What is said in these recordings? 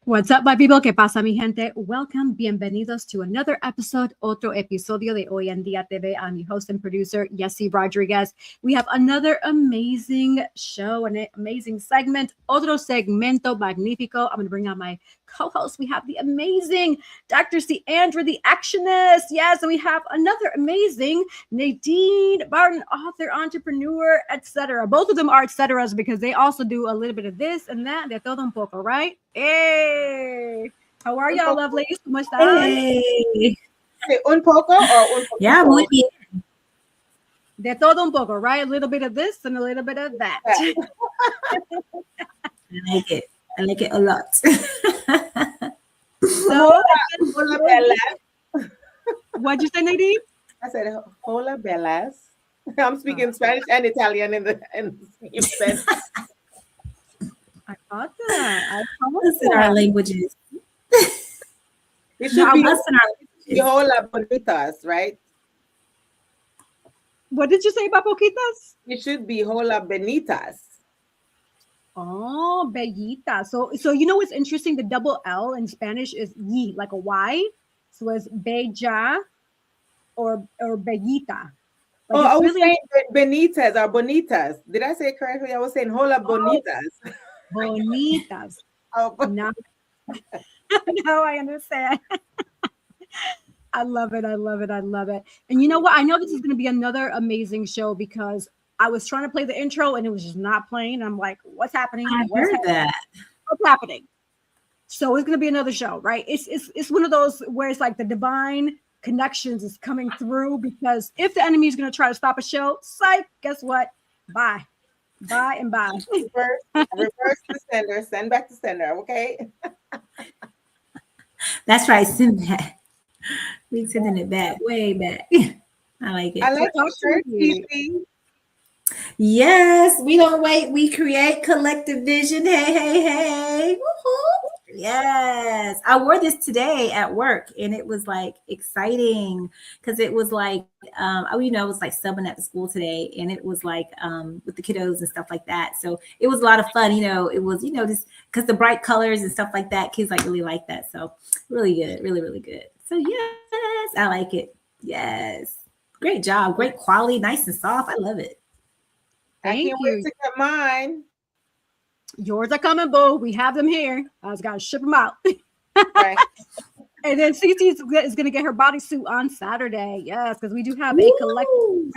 What's up, my people? ¿Qué pasa, mi gente? Welcome, bienvenidos to another episode, otro episodio de Hoy En Día TV. I'm your host and producer, Yessi Rodriguez. We have another amazing show, an amazing segment, otro segmento magnífico. I'm going to bring out my co-host. We have the amazing Dr. C. Andrew, the actionist. Yes, and we have another amazing Nadine Barton, author, entrepreneur, etc. Both of them are etceteras because they also do a little bit of this and that. De todo un poco, right? Hey, how are y'all, lovelies? ¿Cómo están? Hey. Un poco or un poco? Yeah, muy bien. De todo un poco, right? A little bit of this and a little bit of that. I like it. I like it a lot. So, Hola, Bellas. what'd you say, Nadine? I said, hola, Bellas. I'm speaking Spanish and Italian in the same sentence. I thought that. Listen our languages. It should be Listen our languages. hola, bonitas, right? What did you say about poquitas? It should be hola, benitas. Oh, bellita. So you know what's interesting? The double L in Spanish is y, like a Y. So it's bella or bellita. Like I was really saying benitas or bonitas. Did I say it correctly? I was saying hola, bonitas. bonitas. Oh, Now, now I understand. I love it. I love it. I love it. And you know what? I know this is going to be another amazing show because I was trying to play the intro and it was just not playing. I'm like, what's happening? I heard that. What's happening? So it's going to be another show, right? It's one of those where it's like the divine connections is coming through because if the enemy is going to try to stop a show, psych, guess what? Bye. Bye and bye. reverse the sender, send back to sender, okay? That's right. Send back. We sending it back, way back. I like it. I like your shirt, Fifi. Yes, we don't wait. We create collective vision. Hey, hey, hey. Woo-hoo. Yes. I wore this today at work and it was like exciting because it was like, it was like subbing at the school today and it was like with the kiddos and stuff like that. So it was a lot of fun. It was, just because the bright colors and stuff like that, kids like really like that. So really good, really, really good. So yes, I like it. Yes. Great job. Great quality, nice and soft. I love it. I can't wait to get mine. Yours are coming, boo. We have them here. I just got to ship them out. Right. And then Cece is going to get her bodysuit on Saturday. Yes, because we do have a collective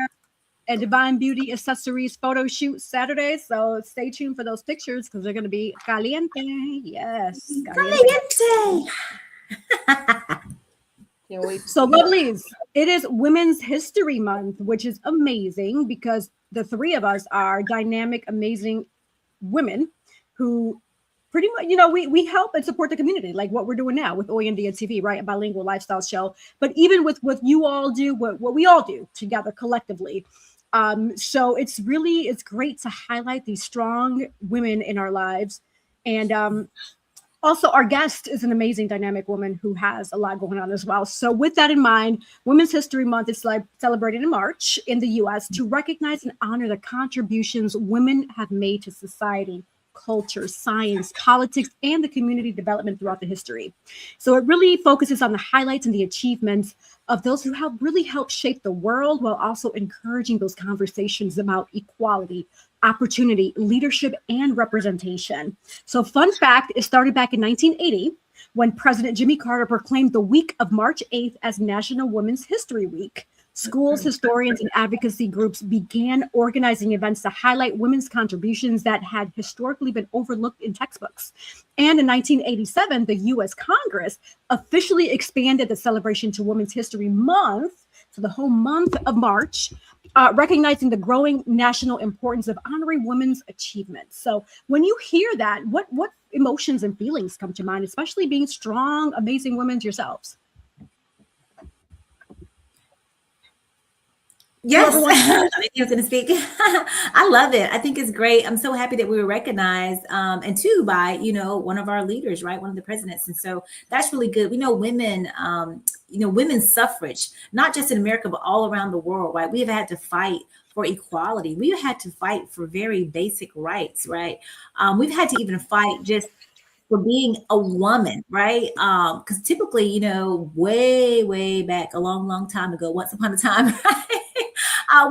and Divine Beauty accessories photo shoot Saturday. So stay tuned for those pictures because they're going to be caliente. Yes. Caliente. Can't wait. So lovelies, it is Women's History Month, which is amazing because the three of us are dynamic, amazing women who pretty much, we help and support the community, like what we're doing now with Hoy En Día TV, right? A bilingual lifestyle show. But even with what you all do, what we all do together collectively. So it's great to highlight these strong women in our lives. And also, our guest is an amazing dynamic woman who has a lot going on as well. So with that in mind, Women's History Month is celebrated in March in the U.S. to recognize and honor the contributions women have made to society, culture, science, politics, and the community development throughout the history. So it really focuses on the highlights and the achievements of those who have really helped shape the world while also encouraging those conversations about equality, opportunity, leadership, and representation. So fun fact, it started back in 1980 when President Jimmy Carter proclaimed the week of March 8th as National Women's History Week. Schools, historians, and advocacy groups began organizing events to highlight women's contributions that had historically been overlooked in textbooks. And in 1987, the U.S. Congress officially expanded the celebration to Women's History Month, so the whole month of March, recognizing the growing national importance of honoring women's achievements. So when you hear that, what emotions and feelings come to mind, especially being strong, amazing women yourselves? Yes, I was going to speak. I love it. I think it's great. I'm so happy that we were recognized, and too by one of our leaders, right, one of the presidents, and so that's really good. We know women, women's suffrage, not just in America but all around the world, right? We have had to fight for equality. We had to fight for very basic rights, right? We've had to even fight just for being a woman, right? Because typically, you know, way back, a long time ago, once upon a time, right?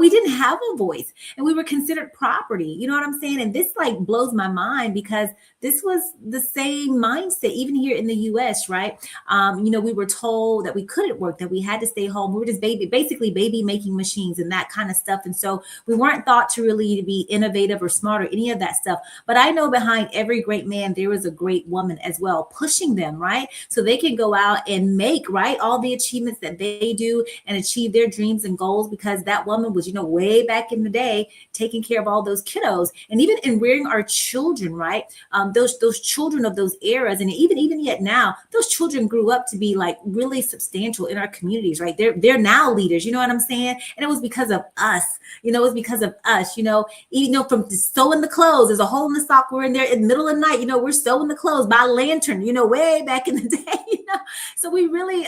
We didn't have a voice and we were considered property. You know what I'm saying? And this like blows my mind because this was the same mindset, even here in the US, right? You know, we were told that we couldn't work, that we had to stay home. We were just basically baby making machines and that kind of stuff. And so we weren't thought to really be innovative or smart or any of that stuff. But I know behind every great man, there is a great woman as well, pushing them, right? So they can go out and make, right, all the achievements that they do and achieve their dreams and goals, because that woman was, you know, way back in the day, taking care of all those kiddos and even in rearing our children, right? Those children of those eras, and even yet now, those children grew up to be like really substantial in our communities, right? They're now leaders, you know what I'm saying? And it was because of us, you know, it was because of us, you know, even though from sewing the clothes, there's a hole in the sock, we're in there in the middle of the night, you know, we're sewing the clothes by lantern, you know, way back in the day, you know. So we really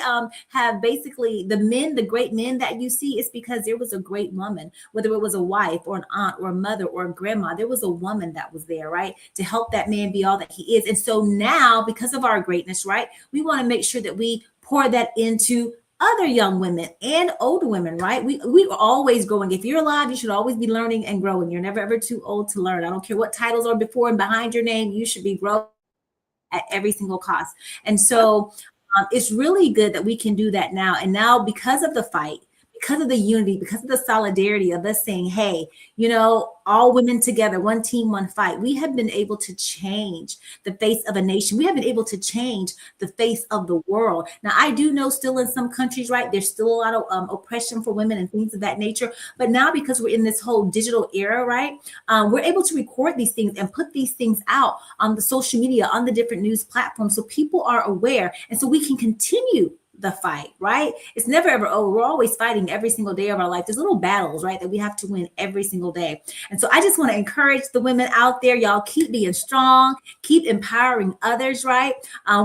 have basically the men, the great men that you see, is because there was a great woman, whether it was a wife or an aunt or a mother or a grandma, there was a woman that was there, right, to help that man be all that he is. And so now, because of our greatness, right, we want to make sure that we pour that into other young women and older women, right? We are always growing. If you're alive, you should always be learning and growing. You're never ever too old to learn. I don't care what titles are before and behind your name, you should be growing at every single cost. And so it's really good that we can do that now. And now, because of the fight, because of the unity, because of the solidarity of us saying, hey, you know, all women together, one team, one fight, we have been able to change the face of a nation. We have been able to change the face of the world. Now, I do know still in some countries, right, there's still a lot of oppression for women and things of that nature. But now, because we're in this whole digital era, right, we're able to record these things and put these things out on the social media, on the different news platforms, so people are aware. And so we can continue the fight, right? It's never ever over. We're always fighting every single day of our life. There's little battles, right, that we have to win every single day. And so I just want to encourage the women out there, y'all, keep being strong, keep empowering others, right?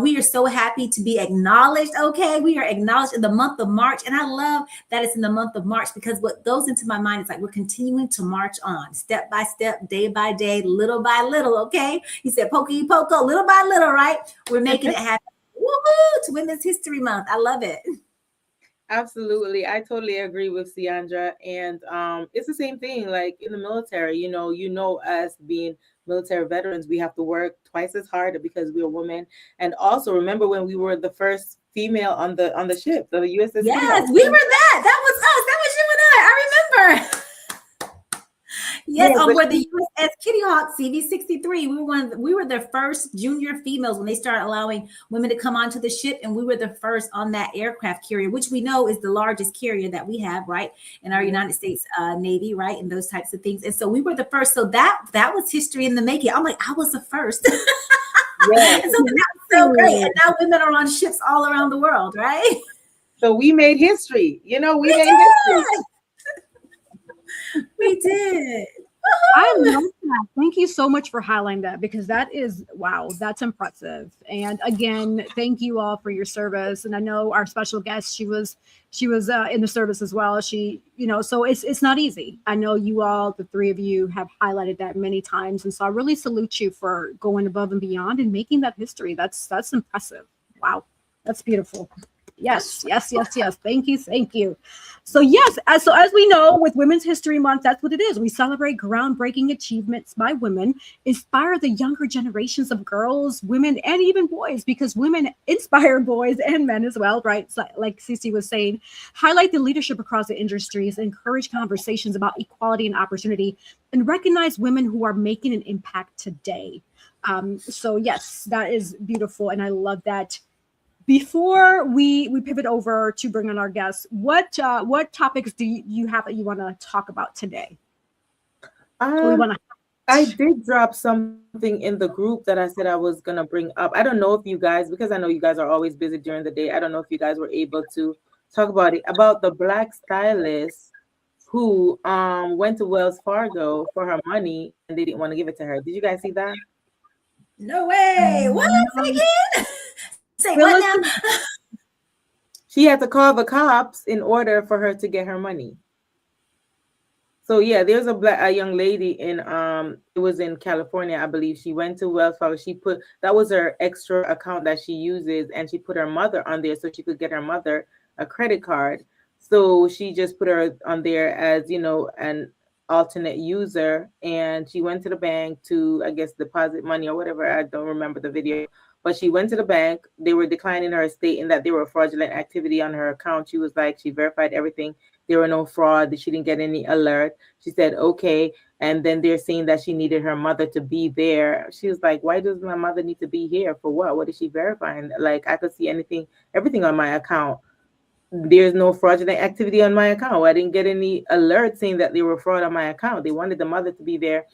We are so happy to be acknowledged. Okay, we are acknowledged in the month of March. And I love that it's in the month of March, because what goes into my mind is like we're continuing to march on step by step, day by day, little by little. Okay, you said pokey poko, little by little, right? We're making it happen. Woohoo! It's Women's History Month. I love it. Absolutely. I totally agree with Ciandra. And it's the same thing like in the military, you know, us being military veterans, we have to work twice as hard because we're women. And also remember when we were the first female on the ship, the USS. Yes, we were that. That was us. That was you and I remember. Yes, on board the USS Kitty Hawk CV-63. We were the first junior females when they started allowing women to come onto the ship, and we were the first on that aircraft carrier, which we know is the largest carrier that we have, right, in our United States Navy, right, and those types of things. And so we were the first. So that was history in the making. I'm like, I was the first. Yes. And so that's so great. And now women are on ships all around the world, right? So we made history. You know, we made history. We did. I love that. Thank you so much for highlighting that, because that is, wow, that's impressive. And again, thank you all for your service. And I know our special guest, she was in the service as well. She, you know, so it's not easy. I know you all, the three of you, have highlighted that many times. And so I really salute you for going above and beyond and making that history. That's impressive. Wow. That's beautiful. Yes. Thank you. So yes, as we know, with Women's History Month, that's what it is. We celebrate groundbreaking achievements by women, inspire the younger generations of girls, women, and even boys, because women inspire boys and men as well, right? So, like Cece was saying, highlight the leadership across the industries, encourage conversations about equality and opportunity, and recognize women who are making an impact today. So yes, that is beautiful, and I love that. Before we pivot over to bring on our guests, what topics do you have that you want to talk about today? I did drop something in the group that I said I was going to bring up. I don't know if you guys, because I know you guys are always busy during the day, I don't know if you guys were able to talk about it, about the Black stylist who went to Wells Fargo for her money and they didn't want to give it to her. Did you guys see that? No way. What? Again? Say what now? She had to call the cops in order for her to get her money. So yeah, there's a young lady in it was in California, I believe. She went to Wells Fargo. She put that was her extra account that she uses, and she put her mother on there so she could get her mother a credit card. So she just put her on there as, an alternate user, and she went to the bank to, I guess, deposit money or whatever. I don't remember the video. But she went to the bank. They were declining her, stating that there were fraudulent activity on her account. She was like, she verified everything. There were no fraud. She didn't get any alert. She said, okay. And then they're saying that she needed her mother to be there. She was like, why does my mother need to be here? For what? What is she verifying? Like, I could see everything on my account. There's no fraudulent activity on my account. I didn't get any alert saying that there were fraud on my account. They wanted the mother to be there.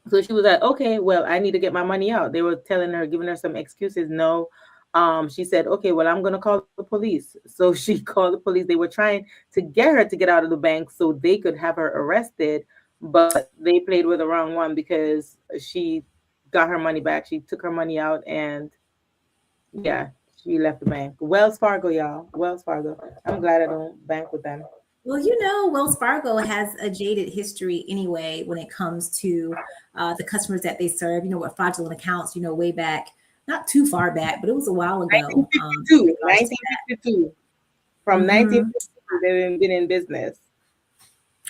So she was like, okay, well, I need to get my money out. They were telling her, giving her some excuses. No. She said, okay, well, I'm going to call the police. So she called the police. They were trying to get her to get out of the bank so they could have her arrested. But they played with the wrong one because she got her money back. She took her money out and yeah, she left the bank. Wells Fargo, y'all. Wells Fargo. I'm glad I don't bank with them. Well, Wells Fargo has a jaded history anyway when it comes to the customers that they serve. With fraudulent accounts, way back, not too far back, but it was a while ago. 1952. From 1952, they've been in business.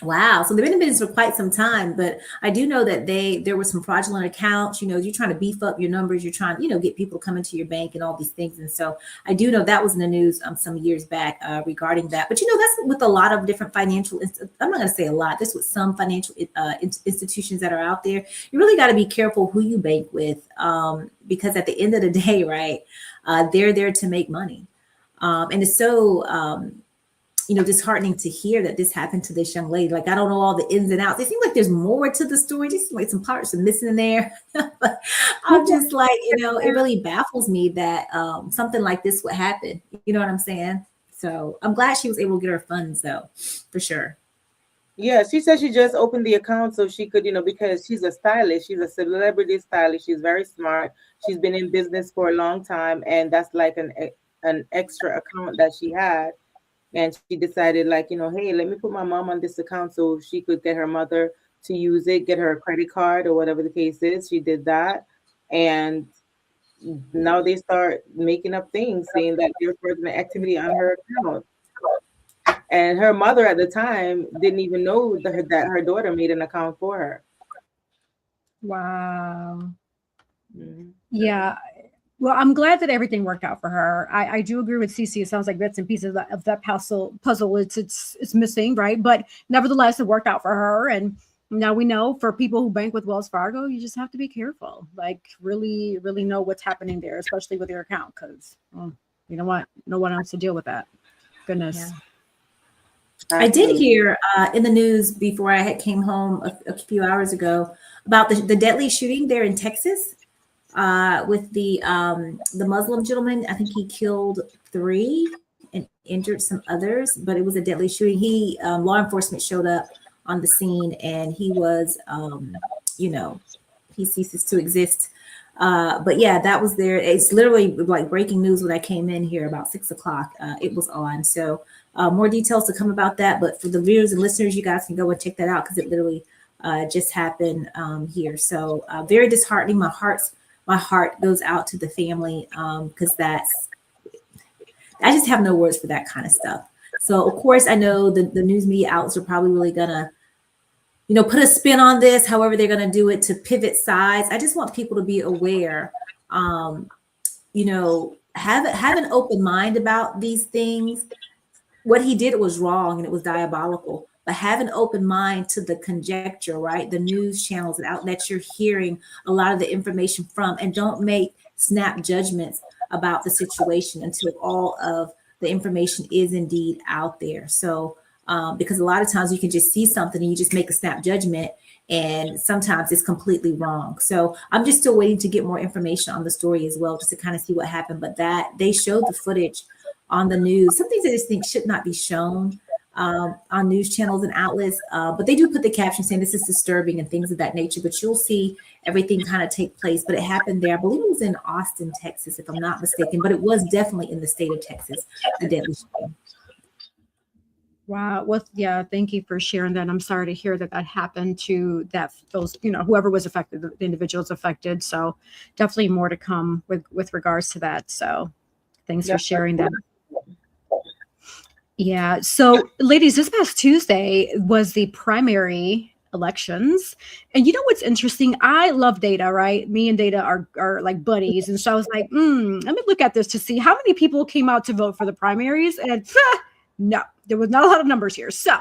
Wow. So they've been in business for quite some time, but I do know that there were some fraudulent accounts. You're trying to beef up your numbers. You're trying, get people to come into your bank and all these things. And so I do know that was in the news some years back regarding that. But, that's with a lot of different financial, I'm not going to say a lot, this with some financial institutions that are out there. You really got to be careful who you bank with because at the end of the day, right, they're there to make money. And it's so disheartening to hear that this happened to this young lady. Like, I don't know all the ins and outs. It seems like there's more to the story. Just like some parts are missing in there. But I'm just like, it really baffles me that something like this would happen. You know what I'm saying? So I'm glad she was able to get her funds though, for sure. Yeah, she said she just opened the account so she could, because she's a stylist. She's a celebrity stylist. She's very smart. She's been in business for a long time. And that's like an extra account that she had. And she decided, like, hey, let me put my mom on this account so she could get her mother to use it, get her a credit card or whatever the case is. She did that. And now they start making up things saying that there's fraudulent activity on her account. And her mother at the time didn't even know that her daughter made an account for her. Wow. Mm-hmm. Yeah. Well, I'm glad that everything worked out for her. I do agree with Cece. It sounds like bits and pieces of that puzzle it's missing, right? But nevertheless, it worked out for her. And now we know for people who bank with Wells Fargo, you just have to be careful. Like, really, really know what's happening there, especially with your account, because you know what? No one else to deal with that. Goodness. Yeah. I did hear in the news before I came home a few hours ago about the deadly shooting there in Texas. With the Muslim gentleman. I think he killed 3 and injured some others, but it was a deadly shooting. Law enforcement showed up on the scene and he was, he ceases to exist. But yeah, that was there. It's literally like breaking news when I came in here about 6 o'clock. It was on. So more details to come about that. But for the viewers and listeners, you guys can go and check that out because it literally just happened here. So very disheartening. My heart goes out to the family because I just have no words for that kind of stuff. So of course, I know the news media outlets are probably really gonna, put a spin on this, however they're gonna do it to pivot sides. I just want people to be aware, have an open mind about these things. What he did was wrong and it was diabolical. But have an open mind to the conjecture, right? The news channels and outlets you're hearing a lot of the information from, and don't make snap judgments about the situation until all of the information is indeed out there. So, because a lot of times you can just see something and you just make a snap judgment, and sometimes it's completely wrong. So I'm just still waiting to get more information on the story as well, just to kind of see what happened. But that they showed the footage on the news. Some things I just think should not be shown on news channels and outlets, but they do put the caption saying this is disturbing and things of that nature. But you'll see everything kind of take place. But it happened there. I believe it was in Austin, Texas, if I'm not mistaken. But it was definitely in the state of Texas, the deadly shooting. Wow. Well, yeah, thank you for sharing that. I'm sorry to hear that that happened to those, whoever was affected, the individuals affected. So definitely more to come with regards to that. So thanks for sharing that. Yeah. So ladies, this past Tuesday was the primary elections. And you know what's interesting? I love data, right? Me and data are like buddies. And so I was like, let me look at this to see how many people came out to vote for the primaries. And no, there was not a lot of numbers here. So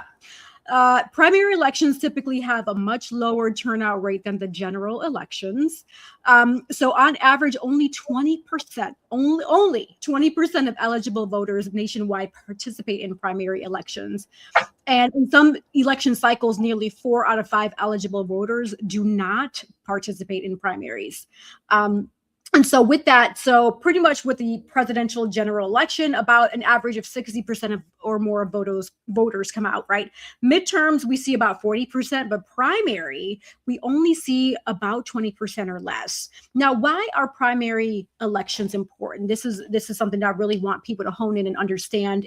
primary elections typically have a much lower turnout rate than the general elections. So on average, only 20%, only 20% of eligible voters nationwide participate in primary elections. And in some election cycles, nearly 4 out of 5 eligible voters do not participate in primaries. And so with that, so pretty much with the presidential general election, about an average of 60% of or more of voters come out, right? Midterms, we see about 40%, but primary, we only see about 20% or less. Now, why are primary elections important? This is something that I really want people to hone in and understand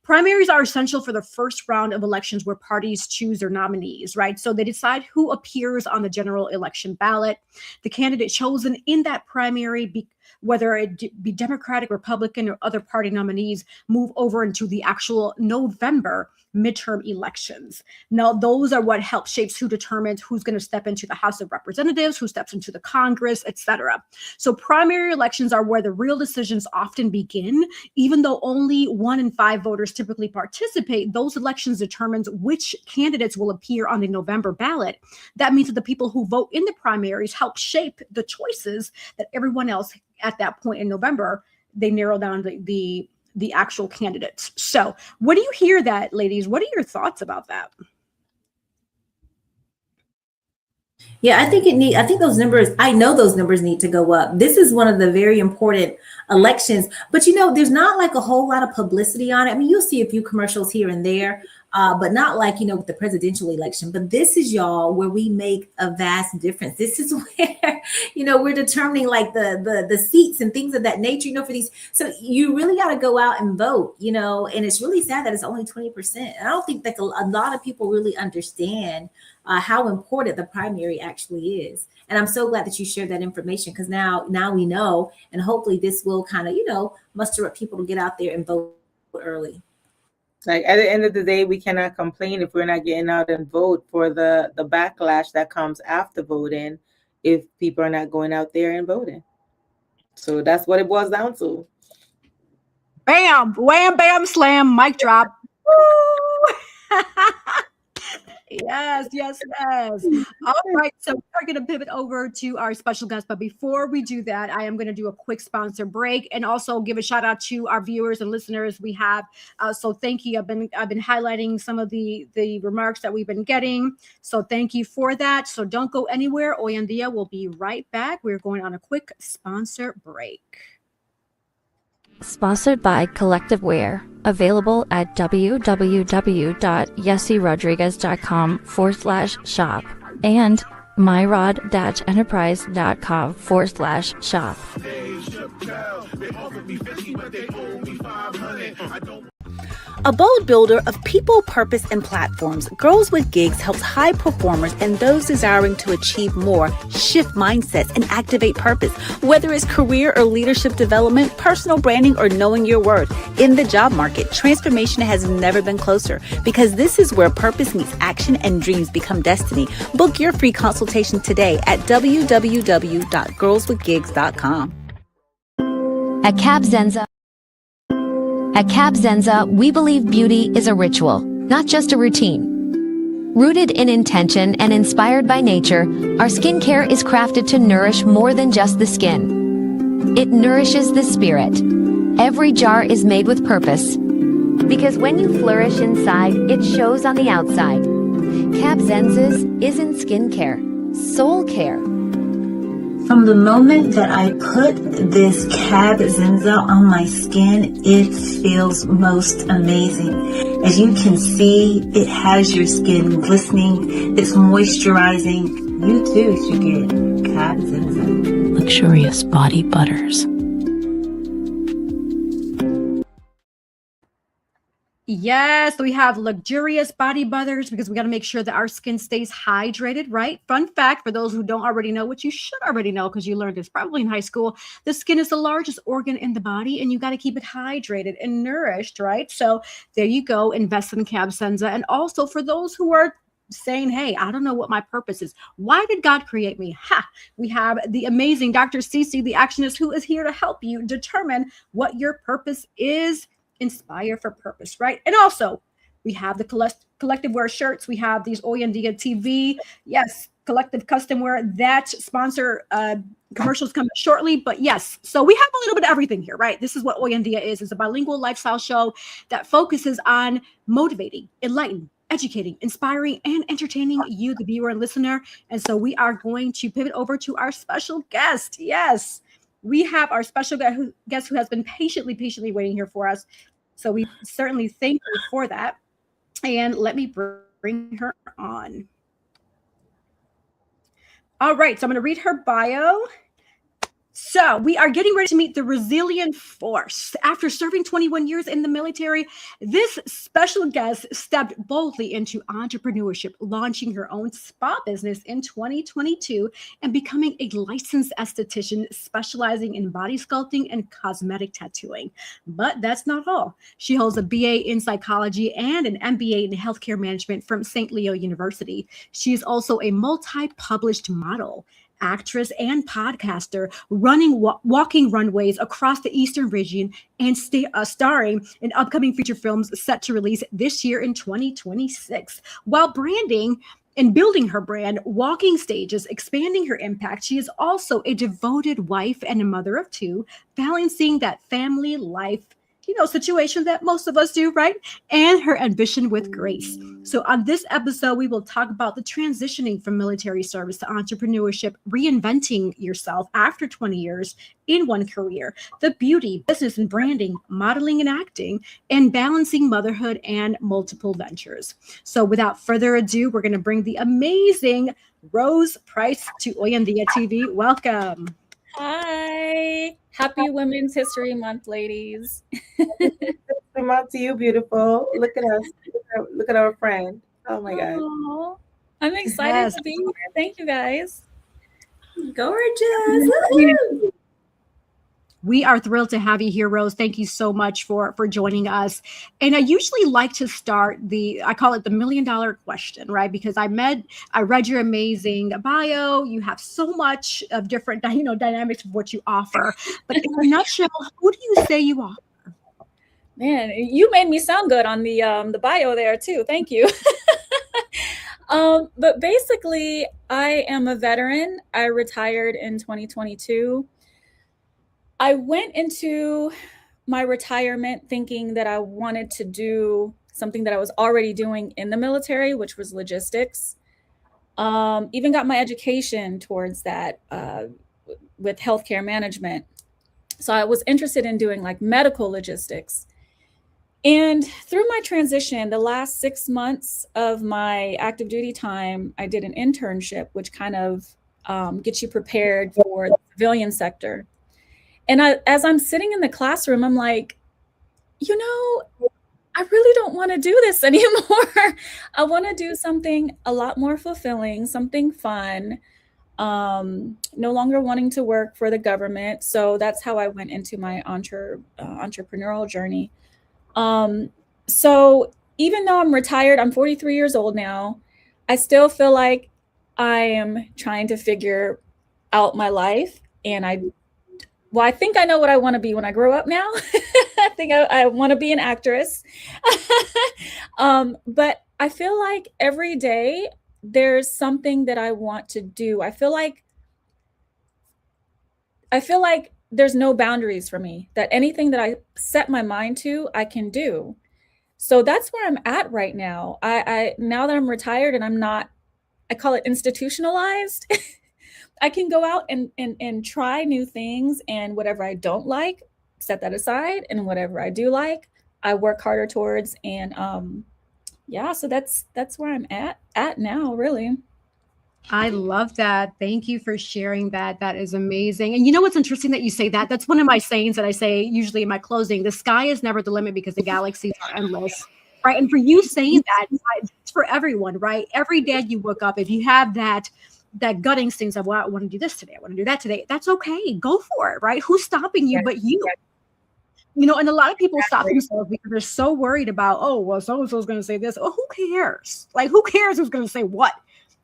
primaries are essential for the first round of elections where parties choose their nominees, right? So they decide who appears on the general election ballot. The candidate chosen in that primary, whether it be Democratic, Republican, or other party nominees, move over into the actual November midterm elections. Now, those are what helps shapes who determines who's going to step into the House of Representatives, who steps into the Congress, etc. So primary elections are where the real decisions often begin. Even though only 1 in 5 voters typically participate, those elections determines which candidates will appear on the November ballot. That means that the people who vote in the primaries help shape the choices that everyone else at that point in November, they narrow down the actual candidates. So what do you hear that, ladies? What are your thoughts about that? Yeah, I think those numbers, I know those numbers need to go up. This is one of the very important elections, but there's not like a whole lot of publicity on it. I mean, you'll see a few commercials here and there, but not like, with the presidential election. But this is, y'all, where we make a vast difference. This is where, we're determining like the seats and things of that nature, for these. So you really got to go out and vote, and it's really sad that it's only 20%. And I don't think that a lot of people really understand how important the primary actually is. And I'm so glad that you shared that information, because now we know, and hopefully this will kind of, muster up people to get out there and vote early. Like at the end of the day, we cannot complain if we're not getting out and vote for the backlash that comes after voting if people are not going out there and voting. So that's what it boils down to. Bam, wham, bam, slam, mic drop. Yes. All right. So we're going to pivot over to our special guest. But before we do that, I am going to do a quick sponsor break and also give a shout out to our viewers and listeners we have. So thank you. I've been highlighting some of the remarks that we've been getting. So thank you for that. So don't go anywhere. Hoy En Día will be right back. We're going on a quick sponsor break. Sponsored by Collective Wear. Available at www.yessierodriguez.com/shop and myrod-enterprise.com/shop. A bold builder of people, purpose, and platforms, Girls with Gigs helps high performers and those desiring to achieve more shift mindsets and activate purpose. Whether it's career or leadership development, personal branding, or knowing your worth. In the job market, transformation has never been closer, because this is where purpose meets action and dreams become destiny. Book your free consultation today at www.girlswithgigs.com. At Cab Zenza, we believe beauty is a ritual, not just a routine. Rooted in intention and inspired by nature, our skincare is crafted to nourish more than just the skin. It nourishes the spirit. Every jar is made with purpose, because when you flourish inside, it shows on the outside. Cab Zenza's isn't skincare, soul care. From the moment that I put this Cab Zenza on my skin, it feels most amazing. As you can see, it has your skin glistening, it's moisturizing. You too should get Cab Zenza. Luxurious body butters. Yes, we have luxurious body butters because we got to make sure that our skin stays hydrated, right? Fun fact for those who don't already know, which you should already know because you learned this probably in high school, the skin is the largest organ in the body and you got to keep it hydrated and nourished, right? So there you go, invest in Cabsenza. And also for those who are saying, hey, I don't know what my purpose is. Why did God create me? We have the amazing Dr. Cece, the actionist, who is here to help you determine what your purpose is. Inspire for purpose, right? And also, we have the collective wear shirts. We have these Hoy En Día TV. Yes, collective custom wear. That sponsor commercials coming shortly. But yes, so we have a little bit of everything here, right? This is what Hoy En Día is. It's a bilingual lifestyle show that focuses on motivating, enlightening, educating, inspiring, and entertaining you, the viewer and listener. And so we are going to pivot over to our special guest. Yes, we have our special guest who has been patiently waiting here for us. So we certainly thank you for that. And let me bring her on. All right, so I'm going to read her bio. So we are getting ready to meet the resilient force. After serving 21 years in the military, this special guest stepped boldly into entrepreneurship, launching her own spa business in 2022 and becoming a licensed esthetician specializing in body sculpting and cosmetic tattooing. But that's not all. She holds a BA in psychology and an MBA in healthcare management from St. Leo University. She is also a multi-published model, actress, and podcaster, walking runways across the Eastern region and starring in upcoming feature films set to release this year in 2026. While branding and building her brand, walking stages, expanding her impact, she is also a devoted wife and a mother of two, balancing that family life situation that most of us do, right? And her ambition with grace. So on this episode, we will talk about the transitioning from military service to entrepreneurship, reinventing yourself after 20 years in one career, the beauty, business and branding, modeling and acting, and balancing motherhood and multiple ventures. So without further ado, we're going to bring the amazing Rose Price to Hoy En Día TV. Welcome. Hi. Happy Women's History Month, ladies. Come out to you, beautiful. Look at us. Look at our friend. Oh my God. Aww. I'm excited to be here. Thank you, guys. Gorgeous. We are thrilled to have you here, Rose. Thank you so much for joining us. And I usually like to start I call it the $1 million question, right? Because I read your amazing bio. You have so much of different, dynamics of what you offer. But in a nutshell, who do you say you are? Man, you made me sound good on the bio there too. Thank you. But basically, I am a veteran. I retired in 2022. I went into my retirement thinking that I wanted to do something that I was already doing in the military, which was logistics. Even got my education towards that with healthcare management. So I was interested in doing like medical logistics. And through my transition, the last 6 months of my active duty time, I did an internship, which kind of gets you prepared for the civilian sector. And as I'm sitting in the classroom, I'm like, I really don't want to do this anymore. I want to do something a lot more fulfilling, something fun, no longer wanting to work for the government. So that's how I went into my entrepreneurial journey. So even though I'm retired, I'm 43 years old now, I still feel like I am trying to figure out my life. And I think I know what I want to be when I grow up now. I think I want to be an actress. But I feel like every day there's something that I want to do. I feel like there's no boundaries for me, that anything that I set my mind to, I can do. So that's where I'm at right now. I now that I'm retired and I'm not, I call it institutionalized. I can go out and try new things, and whatever I don't like, set that aside, and whatever I do like, I work harder towards. And so that's where I'm at now, really. I love that. Thank you for sharing that. That is amazing. And you know what's interesting that you say that? That's one of my sayings that I say usually in my closing. The sky is never the limit because the galaxies are endless. right? And for you saying that, it's for everyone, right? Every day you wake up, if you have that gut instinct of, well, I want to do this today, I want to do that today, that's okay. Go for it, right? Who's stopping you but you? You know, and a lot of people stop themselves because they're so worried about, oh, well, so-and-so's going to say this. Oh, who cares? Like, who cares who's going to say what?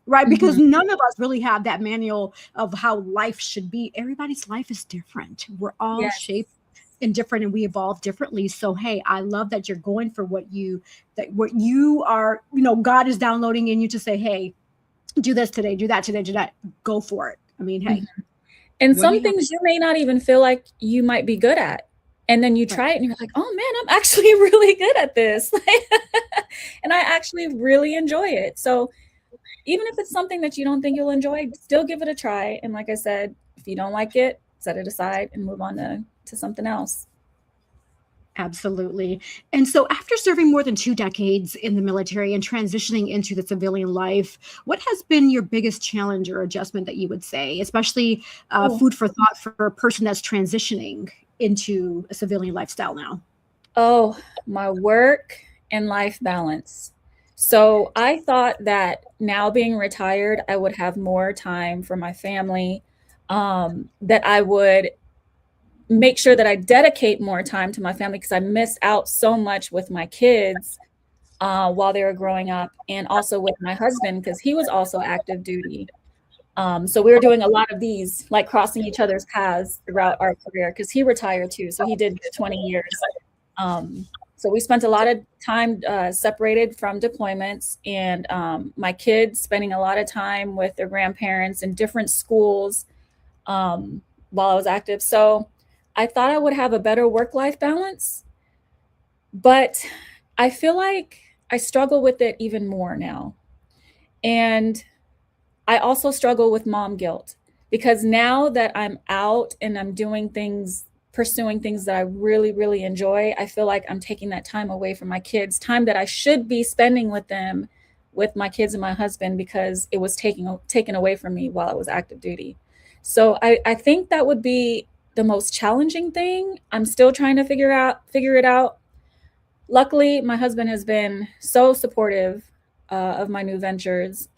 Right? Because none of us really have that manual of how life should be. Everybody's life is different. We're all shaped and different, and we evolve differently. So, hey, I love that you're going for what you are, you know, God is downloading in you to say, hey, do this today, do that today, do that. Go for it. I mean, hey. And some things you may not even feel like you might be good at. And then you try it and you're like, oh man, I'm actually really good at this. And I actually really enjoy it. So even if it's something that you don't think you'll enjoy, still give it a try. And like I said, if you don't like it, set it aside and move on to something else. Absolutely. And so after serving more than 2 decades in the military and transitioning into the civilian life, what has been your biggest challenge or adjustment that you would say, especially food for thought for a person that's transitioning into a civilian lifestyle now? Oh, my work and life balance. So I thought that now being retired, I would have more time for my family, that I would make sure that I dedicate more time to my family because I missed out so much with my kids while they were growing up, and also with my husband because he was also active duty. So we were doing a lot of these, like crossing each other's paths throughout our career because he retired too. So he did 20 years. So we spent a lot of time separated from deployments, and my kids spending a lot of time with their grandparents in different schools while I was active. So I thought I would have a better work-life balance, but I feel like I struggle with it even more now. And I also struggle with mom guilt because now that I'm out and I'm doing things, pursuing things that I really, really enjoy, I feel like I'm taking that time away from my kids, time that I should be spending with them, with my kids and my husband, because it was taken away from me while I was active duty. So I think that would be the most challenging thing. I'm still trying to figure it out. Luckily, my husband has been so supportive of my new ventures.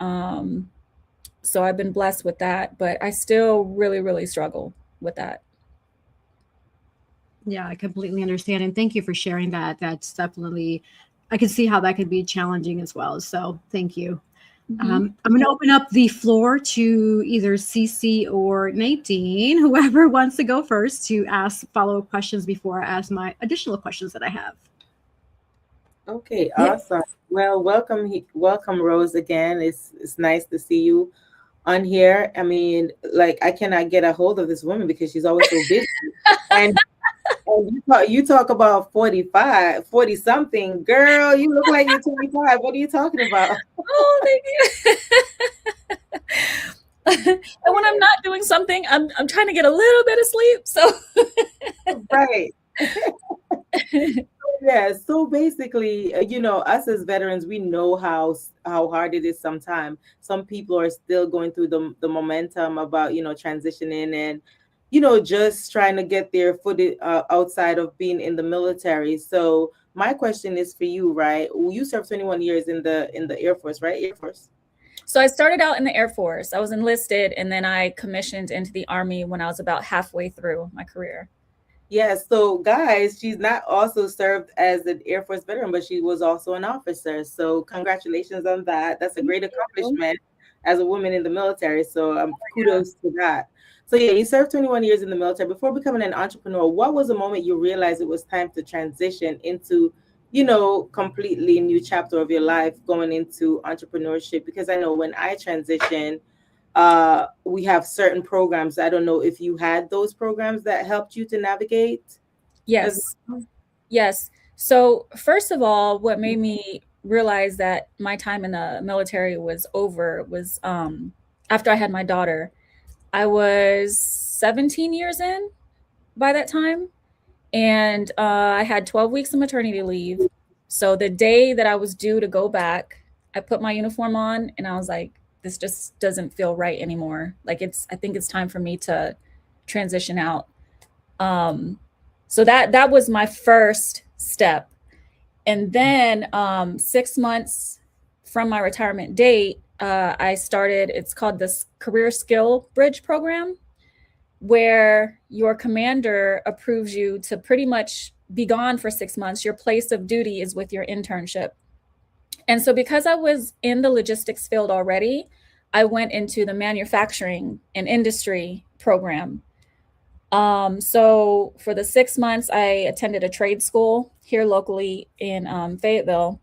So I've been blessed with that, but I still really, really struggle with that. Yeah, I completely understand. And thank you for sharing that. That's definitely, I can see how that could be challenging as well. So thank you. I'm going to open up the floor to either Cece or Nadine, whoever wants to go first, to ask follow-up questions before I ask my additional questions that I have. Okay, awesome. Well, welcome, Rose, again. It's nice to see you on here. I mean, like, I cannot get a hold of this woman because she's always so busy. And you talk about 45, 40 something. Girl, you look like you're 25. What are you talking about? Oh, thank you. And when I'm not doing something, I'm trying to get a little bit of sleep. So right. Yeah, so basically, you know, us as veterans, we know how hard it is sometimes. Some people are still going through the momentum about, you know, transitioning and, you know, just trying to get their foot outside of being in the military. So my question is for you, right? You served 21 years in the Air Force, right? Air Force. So I started out in the Air Force. I was enlisted, and then I commissioned into the Army when I was about halfway through my career. Yes. So guys, she's not also served as an Air Force veteran, but she was also an officer. So congratulations on that. That's a great accomplishment as a woman in the military. So kudos to that. So yeah, you served 21 years in the military. Before becoming an entrepreneur, what was the moment you realized it was time to transition into, you know, completely new chapter of your life, going into entrepreneurship? Because I know when I transitioned, we have certain programs. I don't know if you had those programs that helped you to navigate. Yes. Yes. So first of all, what made me realize that my time in the military was over was after I had my daughter. I was 17 years in by that time, and I had 12 weeks of maternity leave. So the day that I was due to go back, I put my uniform on and I was like, this just doesn't feel right anymore. Like I think it's time for me to transition out. So that was my first step. And then 6 months from my retirement date, I started, it's called the Career Skill Bridge program, where your commander approves you to pretty much be gone for 6 months. Your place of duty is with your internship. And so because I was in the logistics field already, I went into the manufacturing and industry program. So for the 6 months, I attended a trade school here locally in Fayetteville,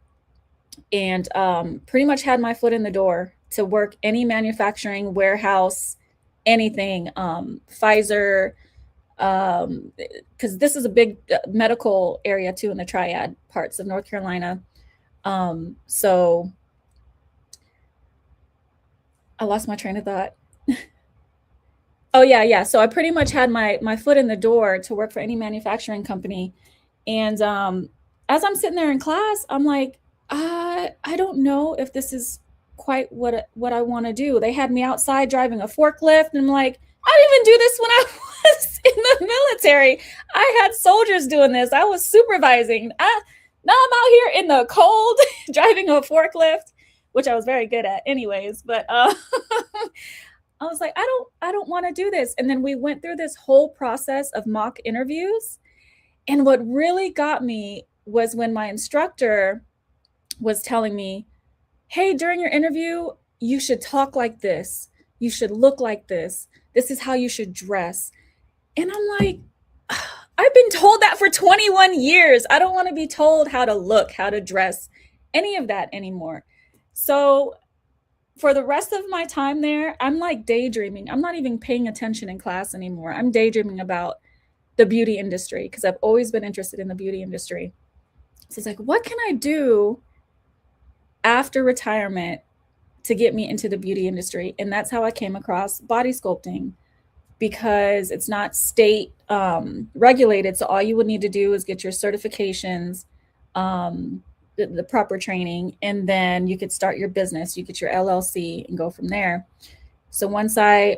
and pretty much had my foot in the door to work any manufacturing, warehouse, anything, Pfizer, because this is a big medical area too in the triad parts of North Carolina. So I lost my train of thought. Oh yeah. So I pretty much had my foot in the door to work for any manufacturing company. And as I'm sitting there in class, I'm like, I don't know if this is quite what I want to do. They had me outside driving a forklift, and I'm like, I didn't even do this when I was in the military. I had soldiers doing this. I was supervising. Now I'm out here in the cold driving a forklift, which I was very good at anyways. But I was like, I don't want to do this. And then we went through this whole process of mock interviews. And what really got me was when my instructor was telling me, hey, during your interview, you should talk like this. You should look like this. This is how you should dress. And I'm like, I've been told that for 21 years. I don't want to be told how to look, how to dress, any of that anymore. So for the rest of my time there, I'm like daydreaming. I'm not even paying attention in class anymore. I'm daydreaming about the beauty industry because I've always been interested in the beauty industry. So it's like, what can I do after retirement to get me into the beauty industry? And that's how I came across body sculpting, because it's not state regulated. So all you would need to do is get your certifications, the proper training, and then you could start your business. You get your LLC and go from there. So once I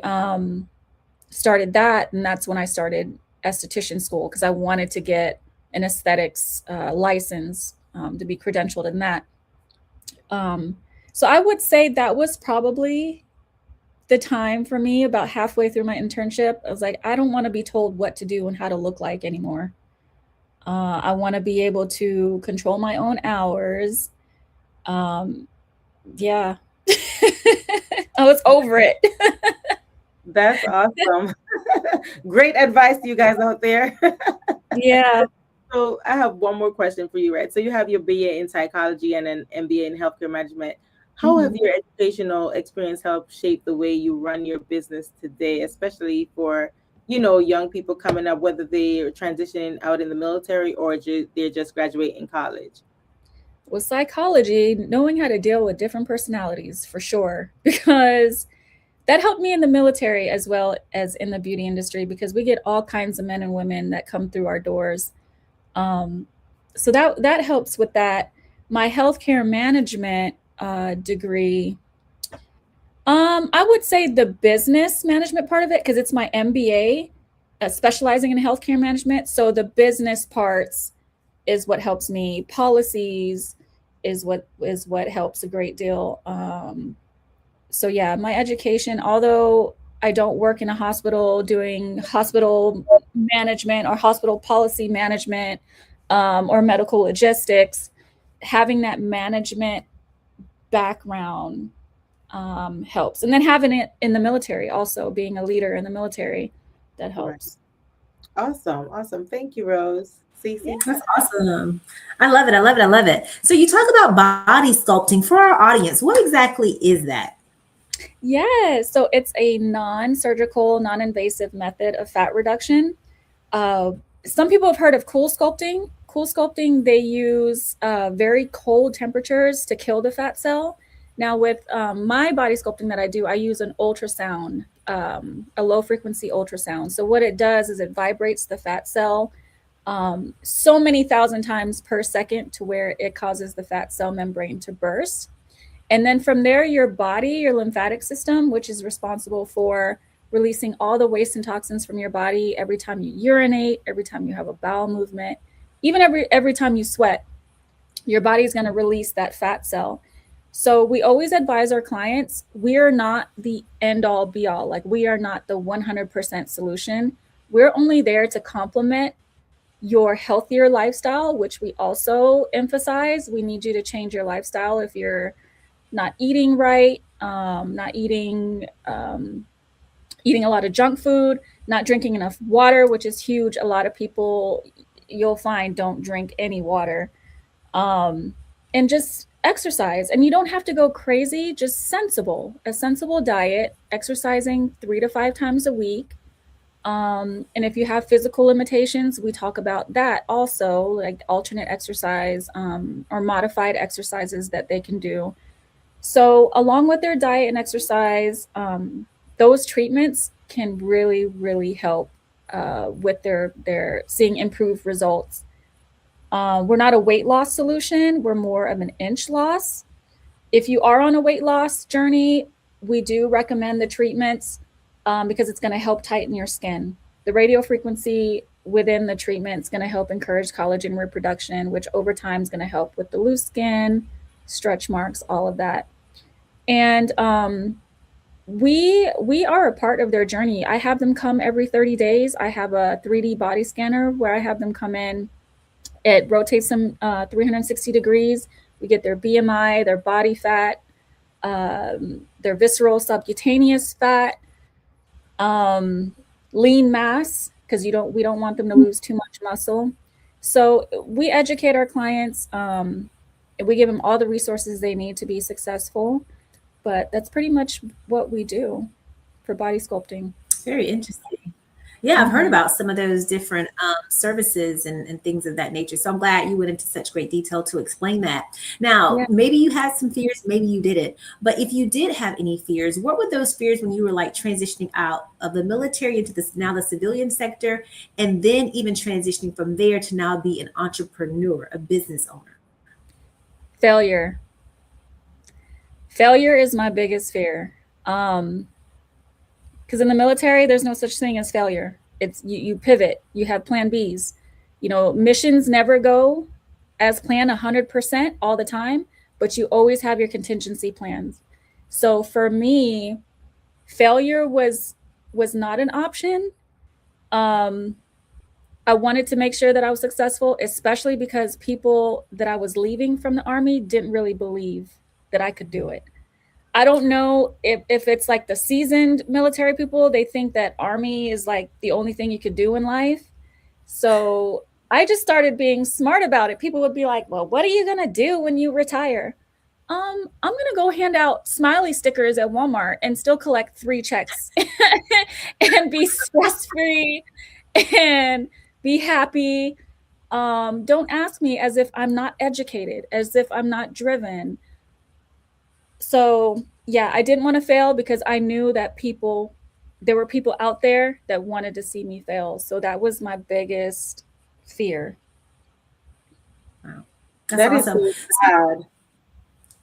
started that, and that's when I started esthetician school, because I wanted to get an aesthetics license to be credentialed in that. So I would say that was probably the time for me, about halfway through my internship. I was like, I don't want to be told what to do and how to look like anymore. I want to be able to control my own hours. Yeah. I was over it. That's awesome. Great advice to you guys out there. Yeah. So I have one more question for you, right? So you have your BA in psychology and an MBA in healthcare management. How have your educational experience helped shape the way you run your business today, especially for, young people coming up, whether they're transitioning out in the military or they're just graduating college? Well, psychology, knowing how to deal with different personalities, for sure, because that helped me in the military as well as in the beauty industry, because we get all kinds of men and women that come through our doors. So that helps with that. My healthcare management degree, I would say the business management part of it, because it's my MBA, specializing in healthcare management. So the business parts is what helps me. Policies is what helps a great deal. So yeah, my education, although I don't work in a hospital doing hospital management or hospital policy management, or medical logistics, having that management background helps. And then having it in the military, also being a leader in the military, that helps. Awesome. Thank you, Rose. Cece? That's awesome. I love it. So you talk about body sculpting. For our audience, what exactly is that? Yeah, so it's a non-surgical, non-invasive method of fat reduction. Some people have heard of cool sculpting. Cool sculpting, they use very cold temperatures to kill the fat cell. Now with my body sculpting that I do, I use an ultrasound, a low frequency ultrasound. So what it does is it vibrates the fat cell so many thousand times per second to where it causes the fat cell membrane to burst. And then from there, your body, your lymphatic system, which is responsible for releasing all the waste and toxins from your body every time you urinate, every time you have a bowel movement, even every time you sweat. your body's going to release that fat cell. So we always advise our clients, we are not the end all be all. Like, we are not the 100% solution. We're only there to complement your healthier lifestyle, which we also emphasize. We need you to change your lifestyle if you're not eating right, not eating a lot of junk food, not drinking enough water, which is huge. A lot of people you'll find don't drink any water, and just exercise. And you don't have to go crazy, just a sensible diet, exercising 3 to 5 times a week. And if you have physical limitations, we talk about that also, like alternate exercise, or modified exercises that they can do. So along with their diet and exercise, those treatments can really, really help with their seeing improved results. We're not a weight loss solution. We're more of an inch loss. If you are on a weight loss journey, we do recommend the treatments because it's going to help tighten your skin. The radio frequency within the treatment is going to help encourage collagen reproduction, which over time is going to help with the loose skin, stretch marks, all of that. And we are a part of their journey. I have them come every 30 days. I have a 3D body scanner where I have them come in. It rotates them 360 degrees. We get their BMI, their body fat, their visceral subcutaneous fat, lean mass, because we don't want them to lose too much muscle. So we educate our clients. We give them all the resources they need to be successful. But that's pretty much what we do for body sculpting. Very interesting. Yeah, I've heard about some of those different services and things of that nature. So I'm glad you went into such great detail to explain that. Now, maybe you had some fears, maybe you didn't. But if you did have any fears, what were those fears when you were like transitioning out of the military into now the civilian sector, and then even transitioning from there to now be an entrepreneur, a business owner? Failure. Failure is my biggest fear. Because in the military, there's no such thing as failure. It's you pivot, you have plan Bs. Missions never go as planned 100% all the time, but you always have your contingency plans. So for me, failure was not an option. I wanted to make sure that I was successful, especially because people that I was leaving from the Army didn't really believe that I could do it. I don't know if it's like the seasoned military people, they think that Army is like the only thing you could do in life. So I just started being smart about it. People would be like, well, what are you going to do when you retire? I'm going to go hand out smiley stickers at Walmart and still collect 3 checks and be stress-free and be happy. Don't ask me as if I'm not educated, as if I'm not driven. So yeah, I didn't want to fail because I knew that there were people out there that wanted to see me fail. So that was my biggest fear. Wow. That's awesome. Sad.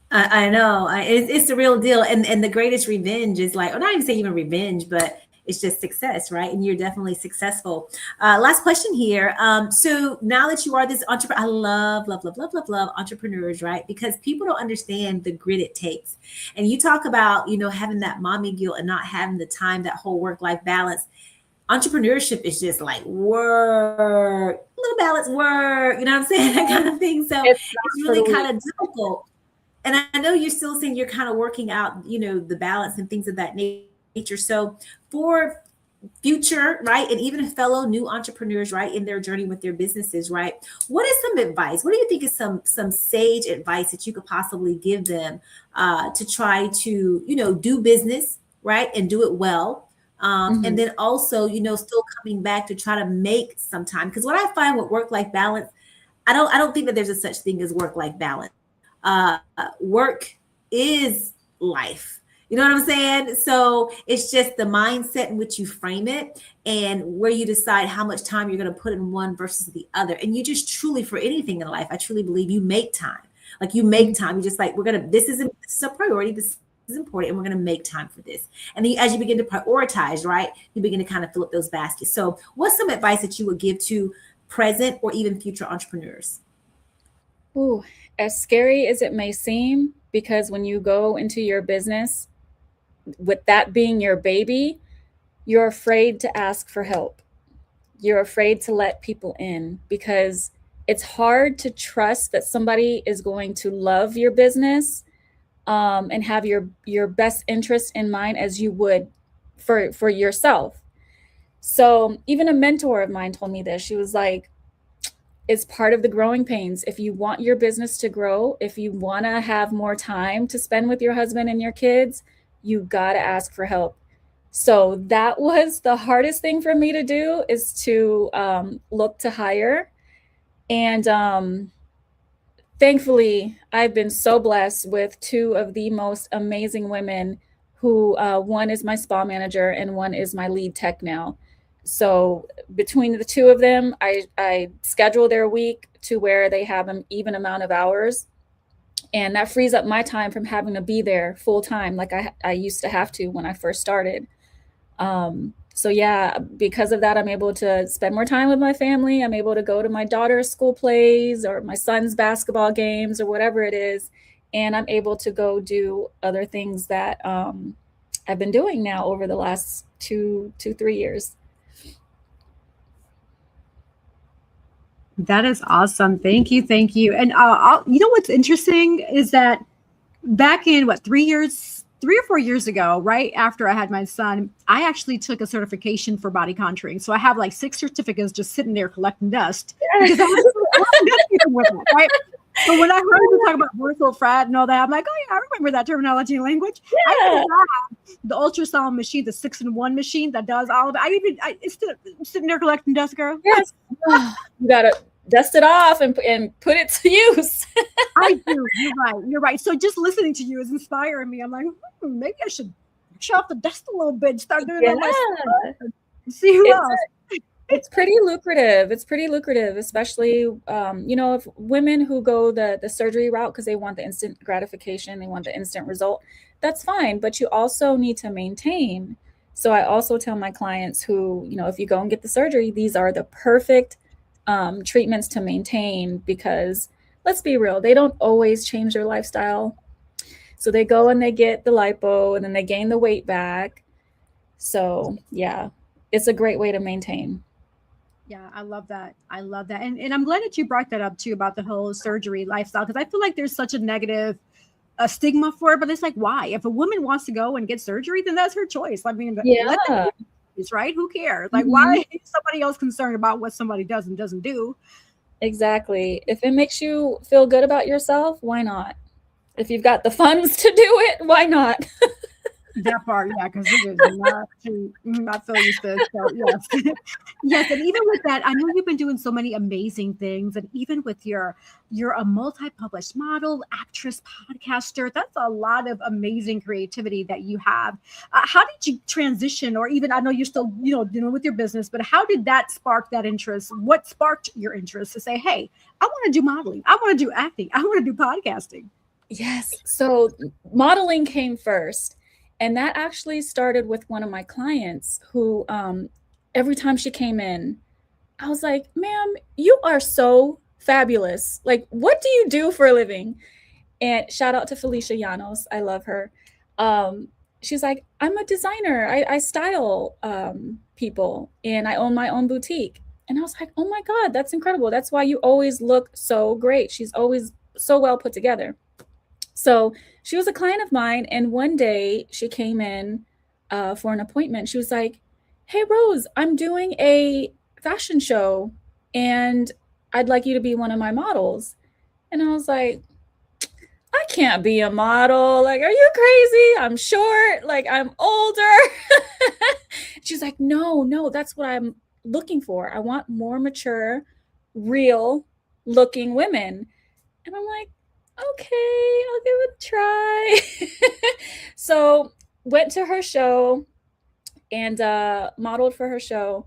I know. It's the real deal. And the greatest revenge is like, or not even say even revenge, but it's just success, right? And you're definitely successful. Last question here. So now that you are this entrepreneur, I love entrepreneurs, right? Because people don't understand the grit it takes. And you talk about, having that mommy guilt and not having the time, that whole work-life balance. Entrepreneurship is just like work, little balance, work, you know what I'm saying? That kind of thing. So it's really kind of difficult. And I know you're still saying you're kind of working out, the balance and things of that nature. So for future, right, and even fellow new entrepreneurs, right, in their journey with their businesses, right, what is some advice? What do you think is some sage advice that you could possibly give them to try to, do business, right, and do it well? And then also, still coming back to try to make some time. Because what I find with work-life balance, I don't think that there's a such thing as work-life balance. Work is life. You know what I'm saying? So it's just the mindset in which you frame it and where you decide how much time you're going to put in one versus the other. And you just truly, for anything in life, I truly believe you make time. Like you make time. You just like, this is a priority. This is important. And we're going to make time for this. And then as you begin to prioritize, right, you begin to kind of fill up those baskets. So what's some advice that you would give to present or even future entrepreneurs? Ooh, as scary as it may seem, because when you go into your business, with that being your baby, you're afraid to ask for help. You're afraid to let people in because it's hard to trust that somebody is going to love your business and have your best interest in mind as you would for yourself. So even a mentor of mine told me this. She was like, it's part of the growing pains. If you want your business to grow, if you want to have more time to spend with your husband and your kids, you got to ask for help. So that was the hardest thing for me to do, is to look to hire. And thankfully, I've been so blessed with two of the most amazing women who one is my spa manager and one is my lead tech now. So between the two of them, I schedule their week to where they have an even amount of hours. And that frees up my time from having to be there full time like I used to have to when I first started. So yeah, because of that, I'm able to spend more time with my family. I'm able to go to my daughter's school plays or my son's basketball games or whatever it is. And I'm able to go do other things that I've been doing now over the last 3 years. That is awesome. Thank you. Thank you. And you know what's interesting is that back in 3 or 4 years ago, right after I had my son, I actually took a certification for body contouring. So I have like 6 certificates just sitting there collecting dust because I was with it, right? So when I heard you talk about virtual frat and all that, I'm like, oh yeah, I remember that terminology and language. Yeah. I have the ultrasound machine, the 6-in-1 machine that does all of it. It's still sitting there collecting dust, girl. Yes. You gotta dust it off and put it to use. I do. You're right. So just listening to you is inspiring me. I'm like, maybe I should show off the dust a little bit and start doing all my stuff. See who else. It's pretty lucrative. It's pretty lucrative, especially, if women who go the surgery route because they want the instant gratification, they want the instant result, that's fine. But you also need to maintain. So I also tell my clients who, if you go and get the surgery, these are the perfect treatments to maintain because let's be real, they don't always change their lifestyle. So they go and they get the lipo and then they gain the weight back. So yeah, it's a great way to maintain. Yeah, I love that. And I'm glad that you brought that up too about the whole surgery lifestyle, because I feel like there's such a negative stigma for it, but it's like, why? If a woman wants to go and get surgery, then that's her choice. I mean, let them choose, right? Who cares? Like, why is somebody else concerned about what somebody does and doesn't do? Exactly. If it makes you feel good about yourself, why not? If you've got the funds to do it, why not? That part, yeah, because it is not to, I feel you, sis. So yes. Yes, and even with that, I know you've been doing so many amazing things, and even with you're a multi-published model, actress, podcaster. That's a lot of amazing creativity that you have. How did you transition, or even, I know you're still, dealing with your business, but how did that spark that interest? What sparked your interest to say, hey, I want to do modeling, I want to do acting, I want to do podcasting? Yes. So modeling came first. And that actually started with one of my clients who, every time she came in, I was like, ma'am, you are so fabulous. Like, what do you do for a living? And shout out to Felicia Llanos. I love her. She's like, I'm a designer. I style people and I own my own boutique. And I was like, oh my God, that's incredible. That's why you always look so great. She's always so well put together. So she was a client of mine. And one day she came in for an appointment. She was like, hey, Rose, I'm doing a fashion show and I'd like you to be one of my models. And I was like, I can't be a model. Like, are you crazy? I'm short. Like, I'm older. She's like, no, that's what I'm looking for. I want more mature, real looking women. And I'm like, okay, I'll give it a try. So went to her show and modeled for her show.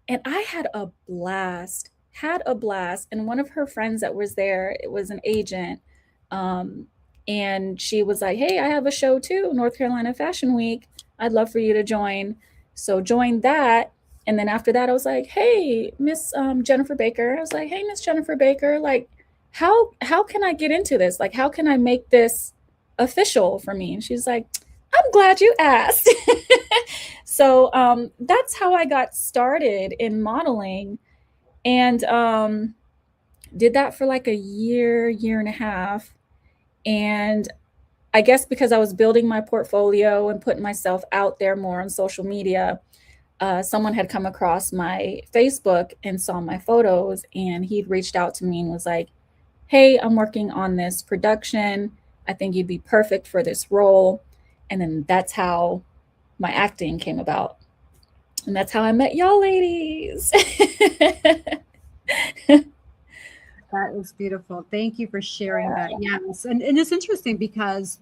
And I had a blast. And one of her friends that was there, it was an agent. And she was like, hey, I have a show too, North Carolina Fashion Week. I'd love for you to join. So joined that. And then after that, I was like, hey, Miss Jennifer Baker. I was like, hey, Miss Jennifer Baker, like, how can I get into this? Like, how can I make this official for me? And she's like, I'm glad you asked. So that's how I got started in modeling, and did that for like a year and a half. And I guess because I was building my portfolio and putting myself out there more on social media, someone had come across my Facebook and saw my photos, and he'd reached out to me and was like, hey, I'm working on this production. I think you'd be perfect for this role. And then that's how my acting came about. And that's how I met y'all ladies. That is beautiful. Thank you for sharing that. Yes. And it's interesting because,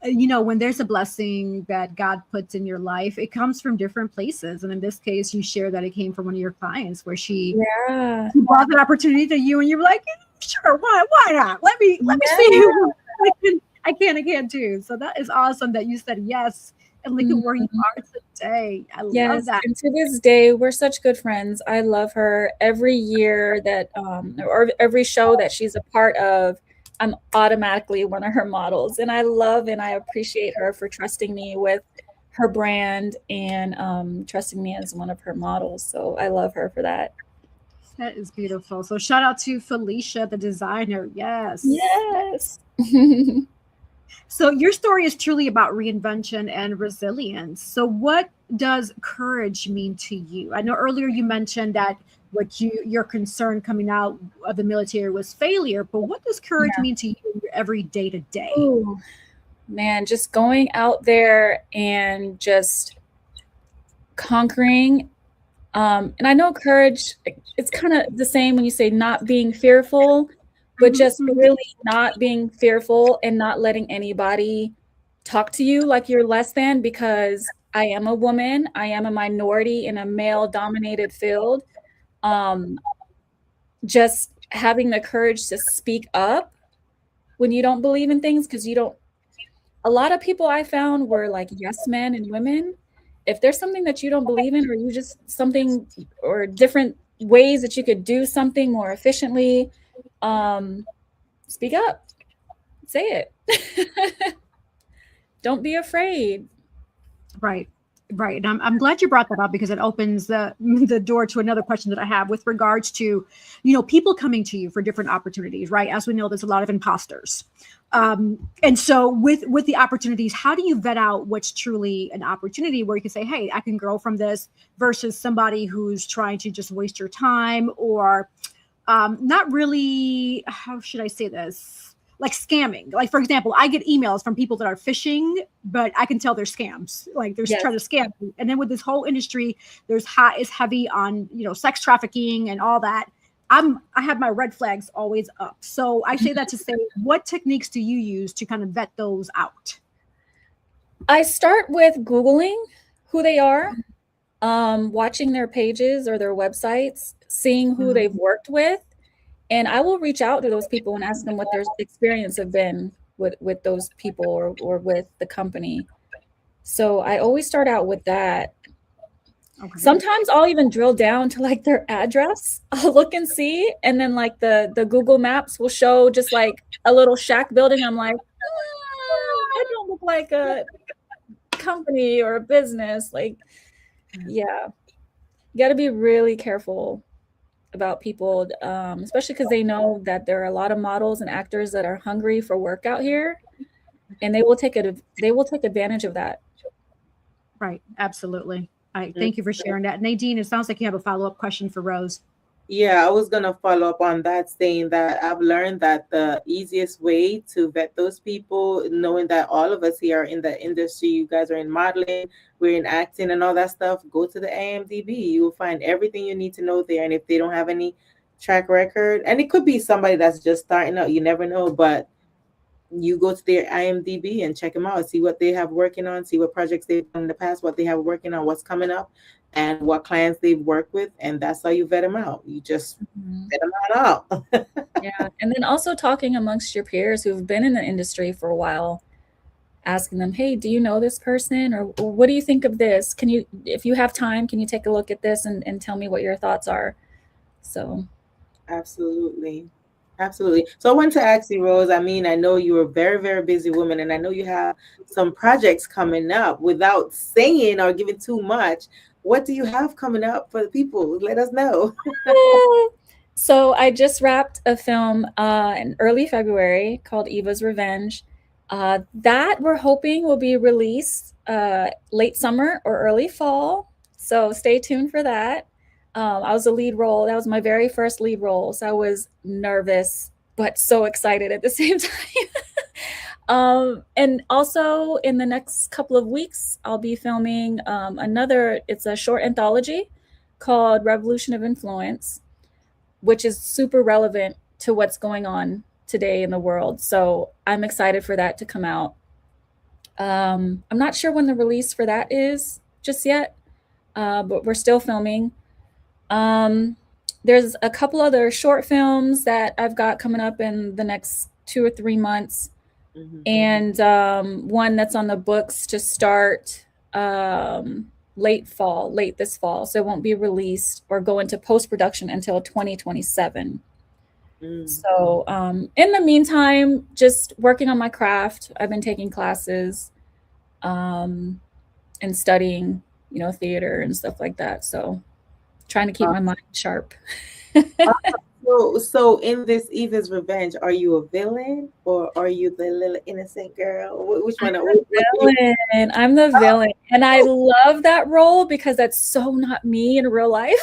you know, when there's a blessing that God puts in your life, it comes from different places. And in this case, you share that it came from one of your clients where she brought that opportunity to you and you were like, sure, why not? Let me see. I can too. So that is awesome that you said yes. And look at where you are today. I love that. And to this day, we're such good friends. I love her. Every year that, or every show that she's a part of, I'm automatically one of her models. And I love and I appreciate her for trusting me with her brand and trusting me as one of her models. So I love her for that. That is beautiful. So shout out to Felicia, the designer. Yes. Yes. So your story is truly about reinvention and resilience. So what does courage mean to you? I know earlier you mentioned that your concern coming out of the military was failure, but what does courage mean to you in your every day to day? Ooh, man, just going out there and just conquering. And I know courage, it's kind of the same when you say not being fearful, but just really not being fearful and not letting anybody talk to you like you're less than, because I am a woman, I am a minority in a male-dominated field. Just having the courage to speak up when you don't believe in things, because a lot of people I found were like yes men and women. If there's something that you don't believe in, or you just something or different ways that you could do something more efficiently, speak up, say it. Don't be afraid. Right. And I'm glad you brought that up, because it opens the door to another question that I have with regards to, you know, people coming to you for different opportunities, right? As we know, there's a lot of imposters. And so with the opportunities, how do you vet out what's truly an opportunity where you can say, hey, I can grow from this, versus somebody who's trying to just waste your time, or not really, how should I say this? Like scamming. Like, for example, I get emails from people that are phishing, but I can tell they're scams. Like they're trying to scam me. And then with this whole industry, is heavy on, you know, sex trafficking and all that. I have my red flags always up. So I say that to say, what techniques do you use to kind of vet those out? I start with Googling who they are, watching their pages or their websites, seeing who they've worked with. And I will reach out to those people and ask them what their experience have been with those people or with the company. So I always start out with that. Okay. Sometimes I'll even drill down to like their address. I'll look and see. And then like the Google Maps will show just like a little shack building. I'm like, I don't look like a company or a business. Like, yeah, you got to be really careful about people, especially because they know that there are a lot of models and actors that are hungry for work out here, and they will take advantage of that. Right, absolutely. Thank you for sharing that. Nadine, it sounds like you have a follow-up question for Rose. Yeah, I was going to follow up on that, saying that I've learned that the easiest way to vet those people, knowing that all of us here are in the industry, you guys are in modeling, we're in acting and all that stuff, go to the IMDb. You will find everything you need to know there. And if they don't have any track record, and it could be somebody that's just starting out, you never know, but you go to their IMDb and check them out, see what they have working on, see what projects they've done in the past, what they have working on, what's coming up, and what clients they've worked with. And that's how you vet them out. You just vet them out. Yeah. And then also talking amongst your peers who've been in the industry for a while, asking them, hey, do you know this person? Or what do you think of this? Can you, if you have time, can you take a look at this and tell me what your thoughts are? So. Absolutely. Absolutely. So I want to ask you, Rose, I mean, I know you're a very, very busy woman, and I know you have some projects coming up. Without saying or giving too much, what do you have coming up for the people? Let us know. So I just wrapped a film in early February called Eva's Revenge. That we're hoping will be released late summer or early fall. So stay tuned for that. I was a lead role. That was my very first lead role. So I was nervous, but so excited at the same time. And also in the next couple of weeks, I'll be filming it's a short anthology called Revolution of Influence, which is super relevant to what's going on today in the world. So I'm excited for that to come out. I'm not sure when the release for that is just yet, but we're still filming. There's a couple other short films that I've got coming up in the next 2 or 3 months. And one that's on the books to start late this fall. So it won't be released or go into post-production until 2027. So in the meantime, just working on my craft. I've been taking classes and studying, theater and stuff like that. So trying to keep my mind sharp. So in this Eva's Revenge, are you a villain or are you the little innocent girl? Which one? I'm the villain. And I love that role because that's so not me in real life.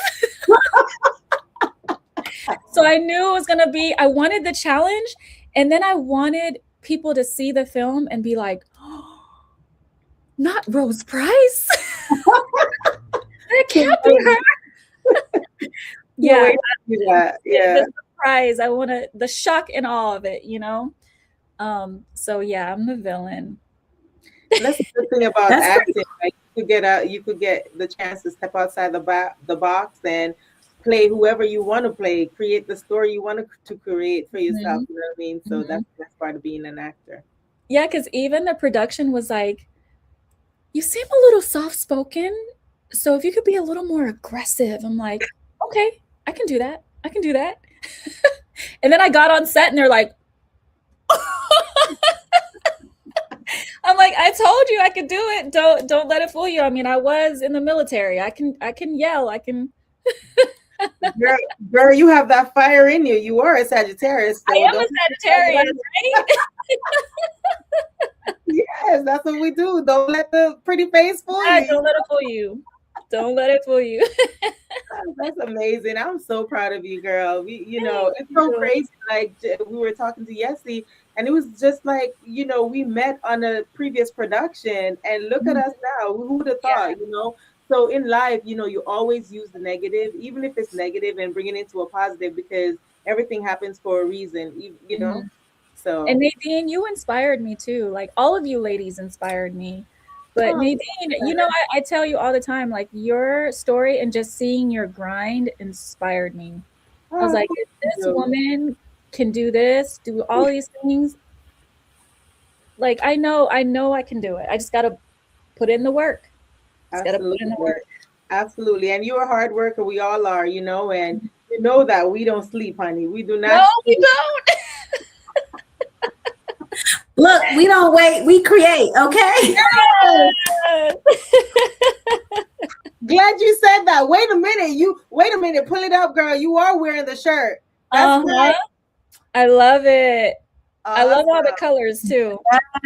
So I knew it was going to be, I wanted the challenge. And then I wanted people to see the film and be like, oh, not Rose Price. That can't be her. Yeah. The surprise. I want the shock and awe of it, So yeah, I'm the villain. That's the good thing about acting. Like you could get the chance to step outside the box and play whoever you want to play, create the story you want to create for yourself. You know what I mean? So that's part of being an actor. Yeah, because even the production was like, you seem a little soft-spoken, so if you could be a little more aggressive. I'm like, okay, I can do that. And then I got on set and they're like, I'm like, I told you I could do it. Don't let it fool you. I mean, I was in the military. I can yell. I can. Girl, you have that fire in you. You are a Sagittarius. So I am a Sagittarius, right? Yes, that's what we do. Don't let the pretty face fool you. Don't let it fool you. Don't let it fool you. That's amazing. I'm so proud of you, girl. It's so crazy. Like we were talking to Yessie, and it was just like, we met on a previous production, and look at us now. Who would have thought, So in life, you always use the negative, even if it's negative, and bring it into a positive, because everything happens for a reason, So. And Nadine, you inspired me too. Like all of you ladies inspired me. But Nadine, I tell you all the time, like your story and just seeing your grind inspired me. I was like, if this woman can do this, do all these things, like I know I can do it. I just got to put in the work. Absolutely. And you're a hard worker. We all are, and you know that we don't sleep, honey. We do not. No, we don't. Look, we don't wait, we create, okay? Yes. Glad you said that. Wait a minute. Pull it up, girl. You are wearing the shirt. That's right. I love it. I love all the colors too.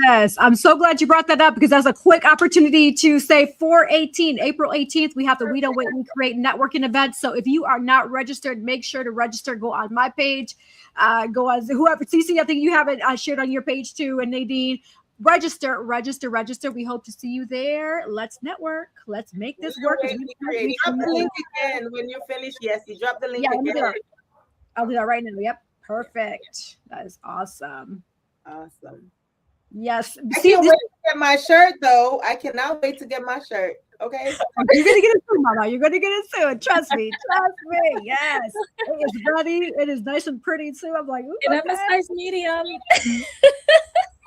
Yes, I'm so glad you brought that up, because that's a quick opportunity to say April 18th, we have the We Don't Wait, We Create networking event. So if you are not registered, make sure to register. Go on my page, go on whoever. CC, I think you have it shared on your page too, and Nadine. Register. We hope to see you there. Let's network. Let's make this work. Drop the link again when you're finished. Yes, you drop the link again. I'll do that right now. Yep. Perfect. That is awesome. Yes. I can't wait to get my shirt, though. I cannot wait to get my shirt. Okay. You're going to get it soon, Mama. You're going to get it soon. Trust me. Yes. It is ready. It is nice and pretty, too. I'm like, and I'm a size medium.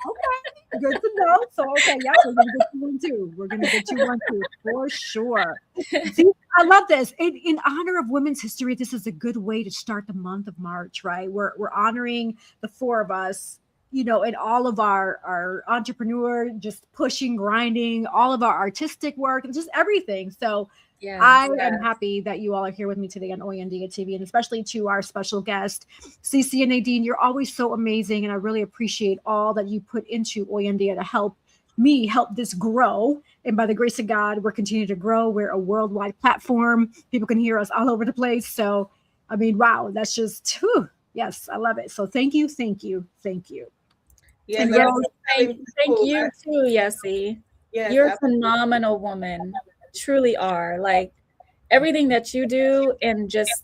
Okay, good to know. So, okay, yeah, we're gonna get you one too. We're gonna get you one too for sure. See, I love this. In honor of Women's History, this is a good way to start the month of March, right? We're honoring the four of us, and all of our entrepreneur, just pushing, grinding, all of our artistic work, and just everything. So Yeah. I am happy that you all are here with me today on Hoy En Día TV, and especially to our special guest, CC and Nadine. You're always so amazing, and I really appreciate all that you put into Hoy En Día to help this grow. And by the grace of God, we're continuing to grow. We're a worldwide platform. People can hear us all over the place. So, I mean, wow, that's just, whew, yes, I love it. So thank you, thank you, thank you. Yes, And Yes, really thank cool. you too, Yessie. Yes, You're a absolutely. phenomenal woman. Truly are. Like everything that you do and just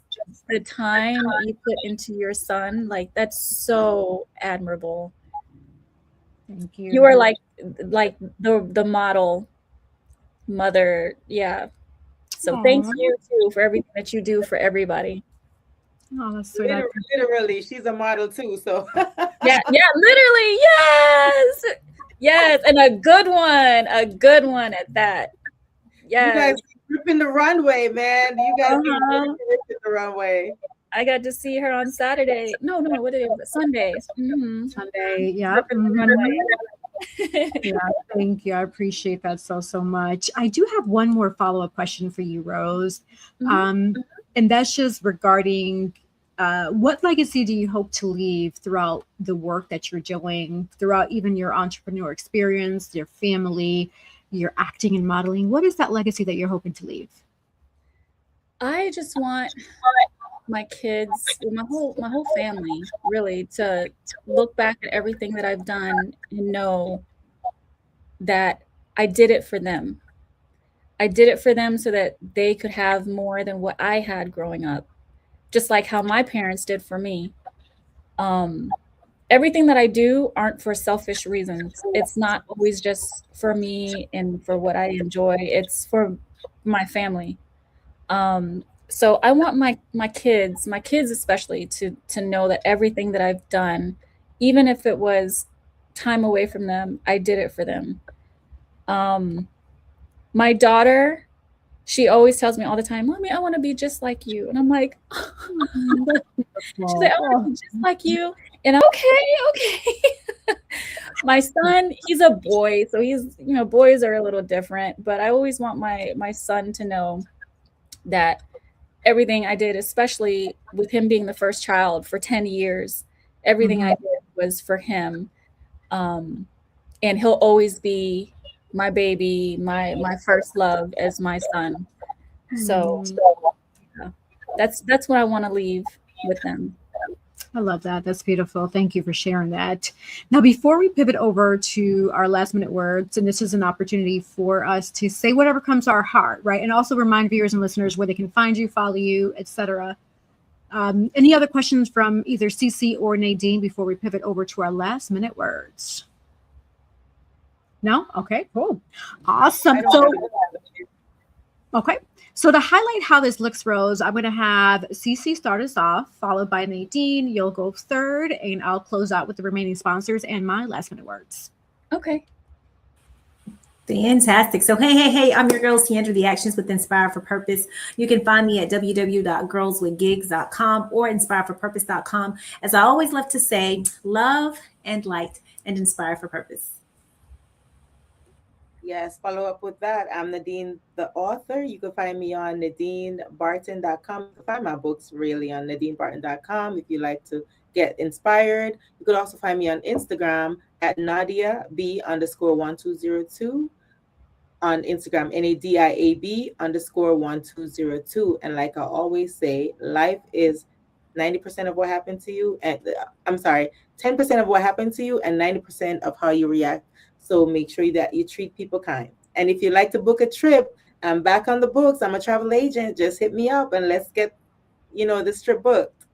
the time you put into your son, like that's so admirable. Thank you. You are like the model mother. Yeah. So thank Aw. you too for everything that you do for everybody. Oh, that's sweet. Literally, she's a model too. So Yeah, literally, yes, and a good one at that. Yes. You guys ripping the runway, man. You guys keep Uh-huh. ripping the runway. I got to see her on Saturday. No, what is it? Sunday. Mhm. Sunday, yeah. Ripping the runway. Yeah, thank you. I appreciate that so much. I do have one more follow-up question for you, Rose. And that's just regarding what legacy do you hope to leave throughout the work that you're doing, throughout even your entrepreneur experience, your family, your acting and modeling? What is that legacy that you're hoping to leave? I just want my kids, my whole family, really, to look back at everything that I've done and know that I did it for them. I did it for them so that they could have more than what I had growing up, just like how my parents did for me. Everything that I do aren't for selfish reasons. It's not always just for me and for what I enjoy. It's for my family. So I want my kids especially to know that everything that I've done, even if it was time away from them, I did it for them. My daughter, she always tells me all the time, "Mommy, I want to be just like you." And I'm like, she's like, "I want to be just like you." And I'm okay. My son, he's a boy, so he's, boys are a little different, but I always want my son to know that everything I did, especially with him being the first child for 10 years, everything I did was for him. And he'll always be my baby, my first love as my son. So yeah, that's what I want to leave with them. I love that. That's beautiful. Thank you for sharing that. Now, before we pivot over to our last minute words, and this is an opportunity for us to say whatever comes to our heart, right? And also remind viewers and listeners where they can find you, follow you, etc. Any other questions from either CC or Nadine before we pivot over to our last minute words? No? Okay, cool. Awesome. Okay. So to highlight how this looks, Rose, I'm going to have CC start us off, followed by Nadine. You'll go third, and I'll close out with the remaining sponsors and my last minute words. Okay. Fantastic. So, hey, I'm your girl, Tiandra, the Actions with Inspire for Purpose. You can find me at www.girlswithgigs.com or inspireforpurpose.com. As I always love to say, love and light and inspire for purpose. Yes, follow up with that. I'm Nadine, the author. You can find me on nadinebarton.com. You can find my books really on nadinebarton.com if you like to get inspired. You could also find me on Instagram at NadiaB_1202 on Instagram, NADIAB_1202. And like I always say, life is 90% of what happened to you. And 10% of what happened to you and 90% of how you react. So make sure that you treat people kind. And if you'd like to book a trip, I'm back on the books. I'm a travel agent. Just hit me up and let's get, this trip booked.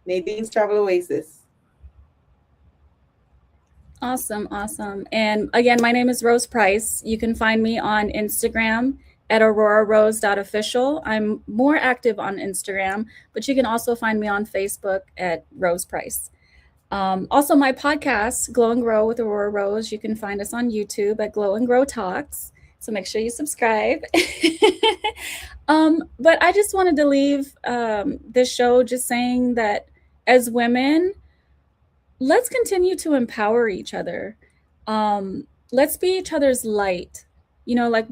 Nadine's Travel Oasis. Awesome. And again, my name is Rose Price. You can find me on Instagram at aurorarose.official. I'm more active on Instagram, but you can also find me on Facebook at Rose Price. Also, my podcast, Glow and Grow with Aurora Rose, you can find us on YouTube at Glow and Grow Talks. So make sure you subscribe. But I just wanted to leave this show just saying that as women, let's continue to empower each other. Let's be each other's light. You know, like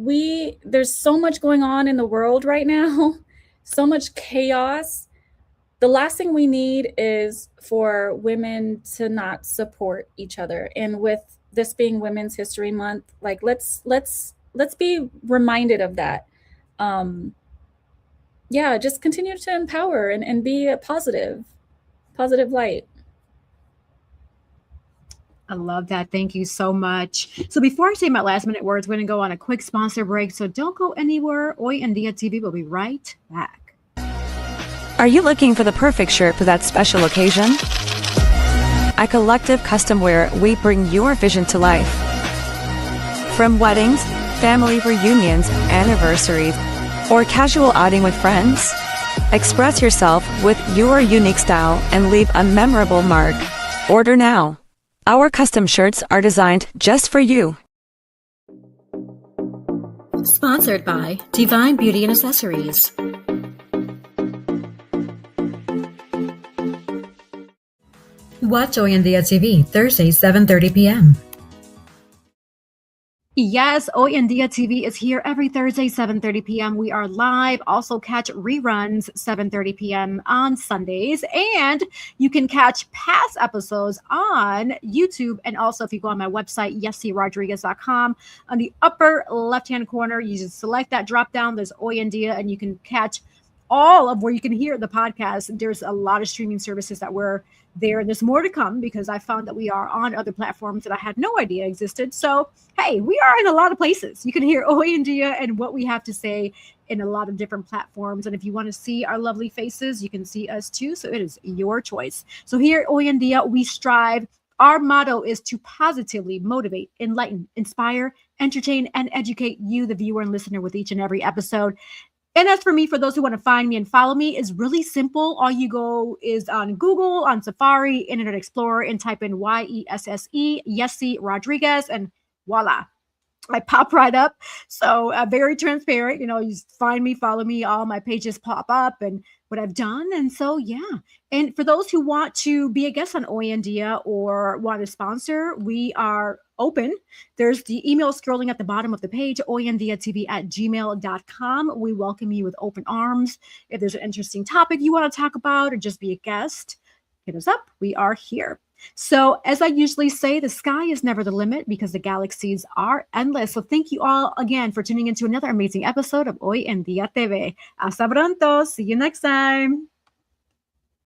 there's so much going on in the world right now, so much chaos. The last thing we need is for women to not support each other. And with this being Women's History Month, like let's be reminded of that. Yeah, just continue to empower and be a positive light. I love that. Thank you so much. So before I say my last minute words, we're going to go on a quick sponsor break. So don't go anywhere. Hoy En Día TV will be right back. Are you looking for the perfect shirt for that special occasion? At Collective Custom Wear, we bring your vision to life. From weddings, family reunions, anniversaries, or casual outing with friends, express yourself with your unique style and leave a memorable mark. Order now. Our custom shirts are designed just for you. Sponsored by Divine Beauty and Accessories. Watch Hoy En Día TV, Thursdays, 7:30 p.m. Yes, Hoy En Día TV is here every Thursday, 7:30 p.m. We are live. Also catch reruns 7:30 p.m. on Sundays. And you can catch past episodes on YouTube. And also if you go on my website, yessierodriguez.com, on the upper left-hand corner, you just select that drop down. There's Hoy En Día, and you can catch all of where you can hear the podcast. There's a lot of streaming services that we're there. There's more to come because I found that we are on other platforms that I had no idea existed. So, hey, we are in a lot of places. You can hear Hoy En Día and what we have to say in a lot of different platforms. And if you want to see our lovely faces, you can see us too. So it is your choice. So here at Hoy En Día, we strive. Our motto is to positively motivate, enlighten, inspire, entertain, and educate you, the viewer and listener, with each and every episode. And as for me, for those who want to find me and follow me, is really simple. All you go is on Google, on Safari, Internet Explorer, and type in YESSE, Yessie Rodriguez, and voila. I pop right up. So very transparent. You know, you find me, follow me, all my pages pop up and what I've done. And so, yeah. And for those who want to be a guest on Hoy En Día or want to sponsor, we are open. There's the email scrolling at the bottom of the page, hoyendiatv@gmail.com. We welcome you with open arms. If there's an interesting topic you want to talk about or just be a guest, hit us up. We are here. So as I usually say, the sky is never the limit because the galaxies are endless. So thank you all again for tuning into another amazing episode of Hoy En Día TV. Hasta pronto. See you next time.